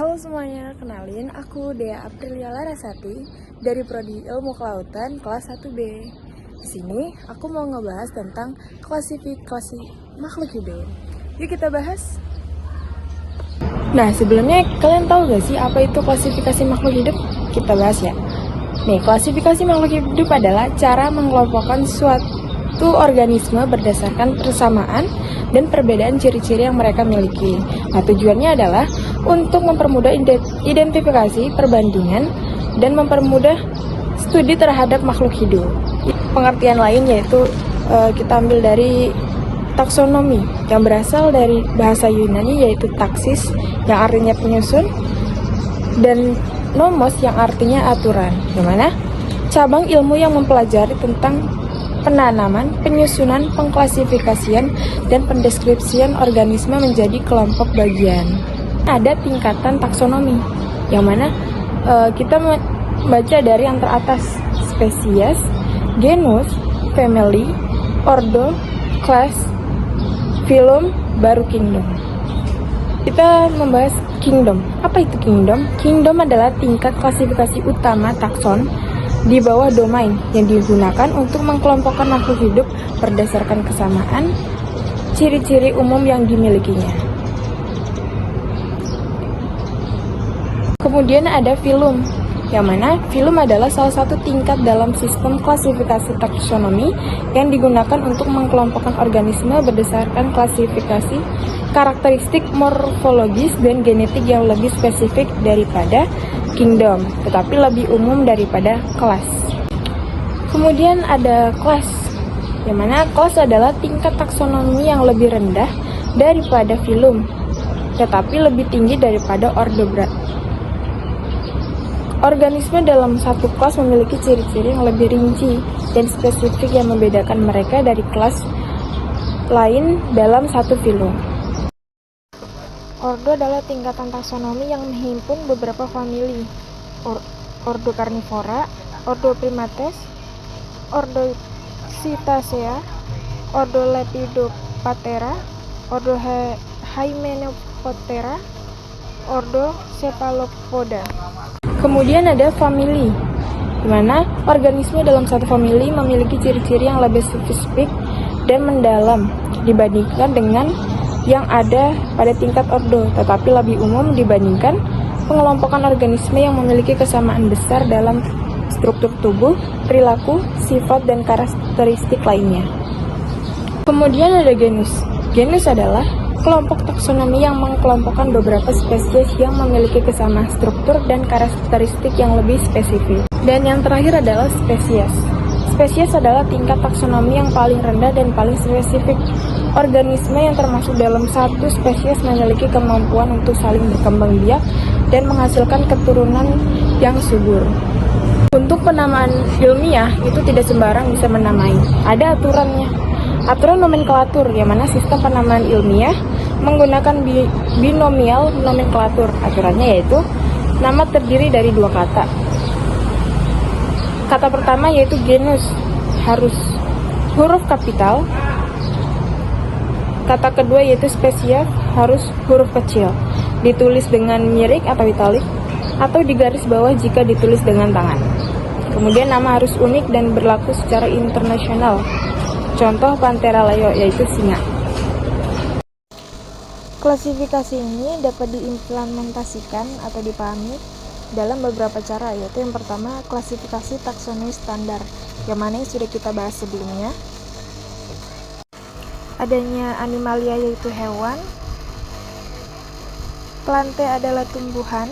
Halo semuanya, kenalin aku Dea Aprilia Larasati dari Prodi Ilmu Kelautan kelas 1B. Di sini aku mau ngebahas tentang klasifikasi makhluk hidup. Yuk kita bahas. Nah, sebelumnya kalian tahu gak sih apa itu klasifikasi makhluk hidup? Kita bahas ya. Nih, klasifikasi makhluk hidup adalah cara mengelompokkan suatu organisme berdasarkan persamaan dan perbedaan ciri-ciri yang mereka miliki. Nah, tujuannya adalah untuk mempermudah identifikasi, perbandingan, dan mempermudah studi terhadap makhluk hidup. Pengertian lain yaitu kita ambil dari taksonomi yang berasal dari bahasa Yunani yaitu taksis yang artinya penyusun dan nomos yang artinya aturan, di mana cabang ilmu yang mempelajari tentang penanaman, penyusunan, pengklasifikasian, dan pendeskripsian organisme menjadi kelompok bagian. Ada tingkatan taksonomi, yang mana kita membaca dari yang teratas, spesies, genus, family, ordo, class, phylum, baru kingdom. Kita membahas kingdom. Apa itu kingdom? Kingdom adalah tingkat klasifikasi utama takson di bawah domain yang digunakan untuk mengkelompokkan makhluk hidup berdasarkan kesamaan ciri-ciri umum yang dimilikinya. Kemudian ada phylum, yang mana phylum adalah salah satu tingkat dalam sistem klasifikasi taksonomi yang digunakan untuk mengkelompokkan organisme berdasarkan klasifikasi karakteristik morfologis dan genetik yang lebih spesifik daripada kingdom, tetapi lebih umum daripada kelas. Kemudian ada kelas, yang mana kelas adalah tingkat taksonomi yang lebih rendah daripada phylum, tetapi lebih tinggi daripada ordo. Organisme dalam satu kelas memiliki ciri-ciri yang lebih rinci dan spesifik yang membedakan mereka dari kelas lain dalam satu phylum. Ordo adalah tingkatan taksonomi yang menghimpun beberapa famili. Ordo Carnivora, Ordo Primates, Ordo Cetacea, Ordo Lepidoptera, Ordo Hymenoptera, Ordo Cephalopoda. Kemudian ada famili, di mana organisme dalam satu famili memiliki ciri-ciri yang lebih spesifik dan mendalam dibandingkan dengan yang ada pada tingkat ordo, tetapi lebih umum dibandingkan pengelompokan organisme yang memiliki kesamaan besar dalam struktur tubuh, perilaku, sifat, dan karakteristik lainnya. Kemudian ada genus. Genus adalah kelompok taksonomi yang mengkelompokkan beberapa spesies yang memiliki kesamaan struktur dan karakteristik yang lebih spesifik. Dan yang terakhir adalah spesies. Spesies adalah tingkat taksonomi yang paling rendah dan paling spesifik. Organisme yang termasuk dalam satu spesies memiliki kemampuan untuk saling berkembang biak dan menghasilkan keturunan yang subur. Untuk penamaan ilmiah itu tidak sembarang bisa menamai. Ada aturannya. Aturan nomenklatur, yang mana sistem penamaan ilmiah menggunakan binomial nomenklatur. Aturannya yaitu nama terdiri dari dua kata. Kata pertama yaitu genus, harus huruf kapital. Kata kedua yaitu spesies, harus huruf kecil. Ditulis dengan mirik atau italik, atau di garis bawah jika ditulis dengan tangan. Kemudian nama harus unik dan berlaku secara internasional. Contoh Panthera leo yaitu singa. Klasifikasi ini dapat diimplementasikan atau dipahami dalam beberapa cara, yaitu yang pertama klasifikasi taksonomi standar, yang mana sudah kita bahas sebelumnya. Adanya animalia yaitu hewan, plante adalah tumbuhan,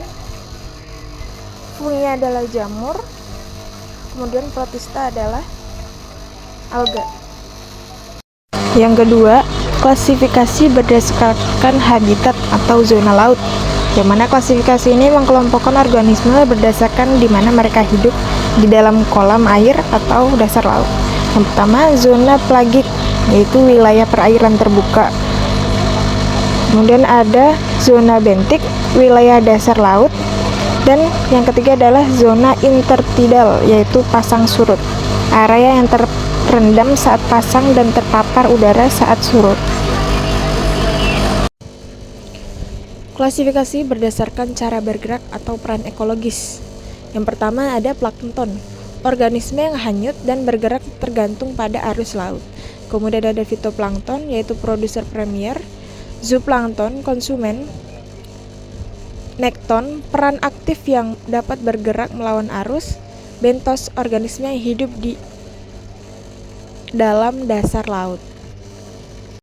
fungi adalah jamur, kemudian protista adalah alga. Yang kedua, klasifikasi berdasarkan habitat atau zona laut, yang mana klasifikasi ini mengkelompokkan organisme berdasarkan di mana mereka hidup di dalam kolam air atau dasar laut. Yang pertama, zona pelagik, yaitu wilayah perairan terbuka. Kemudian ada zona bentik, wilayah dasar laut. Dan yang ketiga adalah zona intertidal, yaitu pasang surut, area yang terendam saat pasang dan terpapar udara saat surut. Klasifikasi berdasarkan cara bergerak atau peran ekologis. Yang pertama ada plankton, organisme yang hanyut dan bergerak tergantung pada arus laut. Kemudian ada fitoplankton, yaitu produser premier, zooplankton, konsumen, nekton, peran aktif yang dapat bergerak melawan arus, bentos, organisme yang hidup di dalam dasar laut.